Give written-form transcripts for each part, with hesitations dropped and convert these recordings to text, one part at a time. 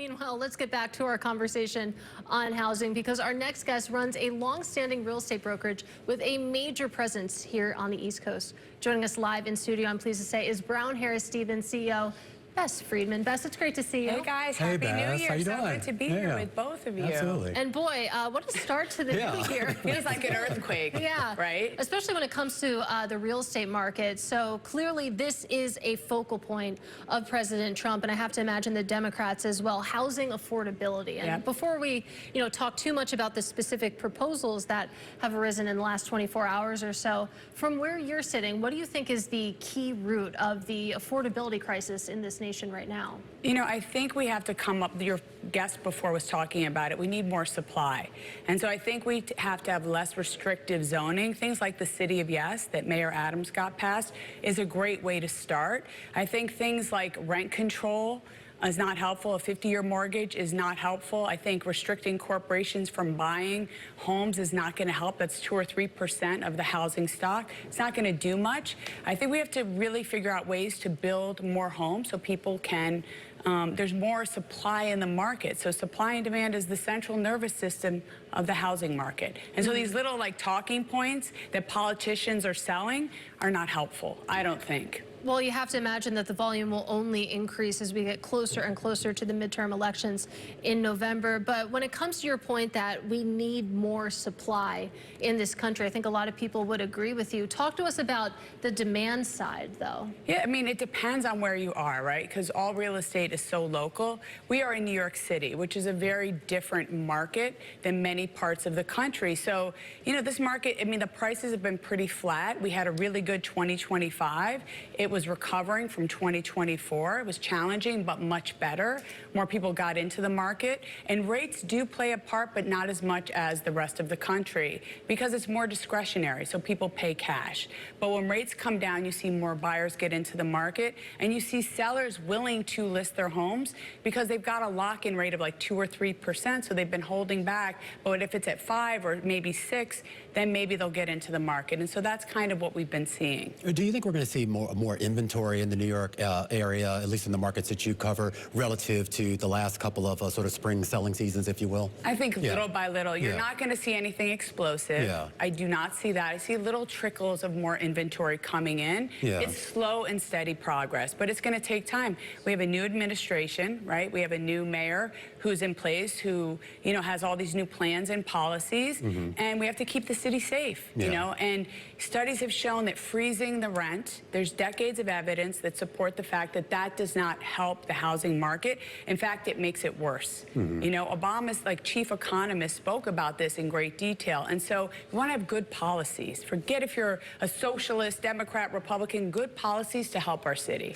Meanwhile, let's get back to our conversation on housing because our next guest runs a long-standing real estate brokerage with a major presence here on the East Coast. Joining us live in studio, I'm pleased to say, is Brown Harris Stevens CEO Bess Freedman. Bess, it's great to see you. Hey guys, hey, Happy Bess. New Year. How you So doing? good to be here with both of you. Absolutely. And boy, what a start to the new year. Feels like an earthquake, yeah, right? Especially when it comes to the real estate market. So clearly this is a focal point of President Trump, and I have to imagine the Democrats as well, housing affordability. And before we talk too much about the specific proposals that have arisen in the last 24 hours or so, from where you're sitting, what do you think is the key root of the affordability crisis in this nation right now? You know, I think we have to come up, your guest before was talking about it, we need more supply. And so I think we have to have less restrictive zoning. Things like the City of Yes that Mayor Adams got passed is a great way to start. I think things like rent control is not helpful. A 50-year mortgage is not helpful. I think restricting corporations from buying homes is not going to help. That's 2 or 3% of the housing stock. It's not going to do much. I think we have to really figure out ways to build more homes so people can, there's more supply in the market. So supply and demand is the central nervous system of the housing market. And so these little talking points that politicians are selling are not helpful, I don't think. Well, you have to imagine that the volume will only increase as we get closer and closer to the midterm elections in November. But when it comes to your point that we need more supply in this country, I think a lot of people would agree with you. Talk to us about the demand side, though. Yeah, I mean, it depends on where you are, right? Because all real estate is so local. We are in New York City, which is a very different market than many parts of the country. So, this market, I mean, the prices have been pretty flat. We had a really good 2025. It was recovering from 2024. It was challenging, but much better. More people got into the market. And rates do play a part, but not as much as the rest of the country because it's more discretionary, so people pay cash. But when rates come down, you see more buyers get into the market, and you see sellers willing to list their homes because they've got a lock-in rate of like 2 or 3%, so they've been holding back. But if it's at 5 or maybe 6, then maybe they'll get into the market. And so that's kind of what we've been seeing. Do you think we're going to see more inventory in the New York area, at least in the markets that you cover, relative to the last couple of sort of spring selling seasons, if you will? I think little by little. You're not going to see anything explosive. I do not see that. I see little trickles of more inventory coming in. It's slow and steady progress, but it's going to take time. We have a new administration, right? We have a new mayor who's in place who, has all these new plans and policies, and we have to keep the city safe, and studies have shown that freezing the rent, there's decades of evidence that support the fact that that does not help the housing market. In fact, it makes it worse. Obama's chief economist spoke about this in great detail. And so we want to have good policies. Forget if you're a socialist, Democrat, Republican, good policies to help our city.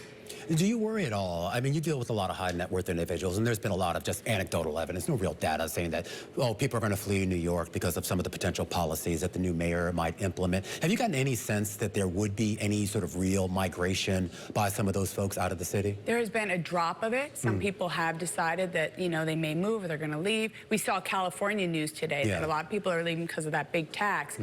Do you worry at all? I mean, you deal with a lot of high net worth individuals, and there's been a lot of just anecdotal evidence, no real data saying that, people are going to flee New York because of some of the potential policies that the new mayor might implement. Have you gotten any sense that there would be any sort of real migration by some of those folks out of the city? There has been a drop of it. Some people have decided that, they may move or they're going to leave. We saw California news today that a lot of people are leaving because of that big tax.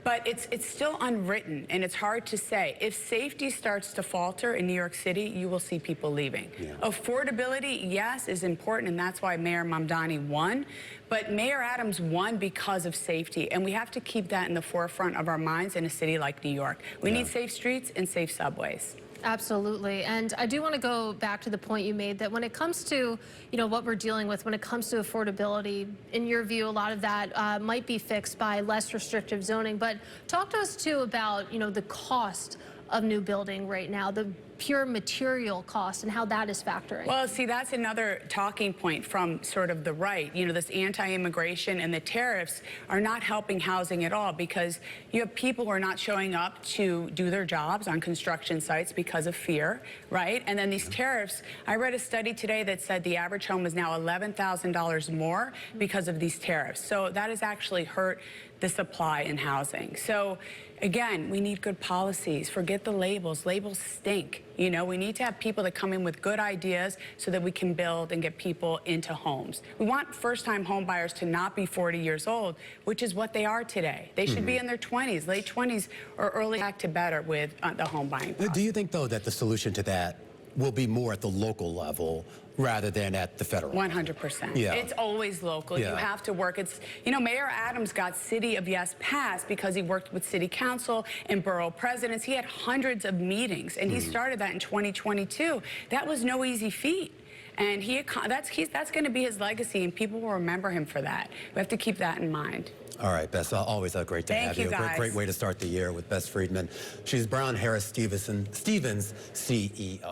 But it's still unwritten, and it's hard to say. If safety starts to falter in New York City, you will see people leaving. Affordability, yes, is important, and that's why Mayor Mamdani won. But Mayor Adams won because of safety, and we have to keep that in the forefront of our minds in a city like New York. We need safe streets and safe subways. Absolutely. And I do want to go back to the point you made that when it comes to, what we're dealing with, when it comes to affordability, in your view, a lot of that might be fixed by less restrictive zoning. But talk to us, too, about, the cost of new building right now, the pure material cost and how that is factoring. Well, see, that's another talking point from sort of the right. This anti-immigration and the tariffs are not helping housing at all because you have people who are not showing up to do their jobs on construction sites because of fear, right? And then these tariffs, I read a study today that said the average home is now $11,000 more because of these tariffs. So that has actually hurt the supply in housing. So again, we need good policies. Forget the labels. Labels stink. We need to have people that come in with good ideas so that we can build and get people into homes. We want first-time home buyers to not be 40 years old, which is what they are today. They should be in their 20s, late 20s, or early back to better with the home buying process. Do you think, though, that the solution to that will be more at the local level rather than at the federal. 100%. Yeah. It's always local. Yeah. You have to work. It's, you know, Mayor Adams got City of Yes passed because he worked with city council and borough presidents. He had hundreds of meetings, and he started that in 2022. That was no easy feat. And that's going to be his legacy, and people will remember him for that. We have to keep that in mind. All right, Bess, always great to have you. Guys. Great way to start the year with Bess Freedman. She's Brown Harris Stevens CEO.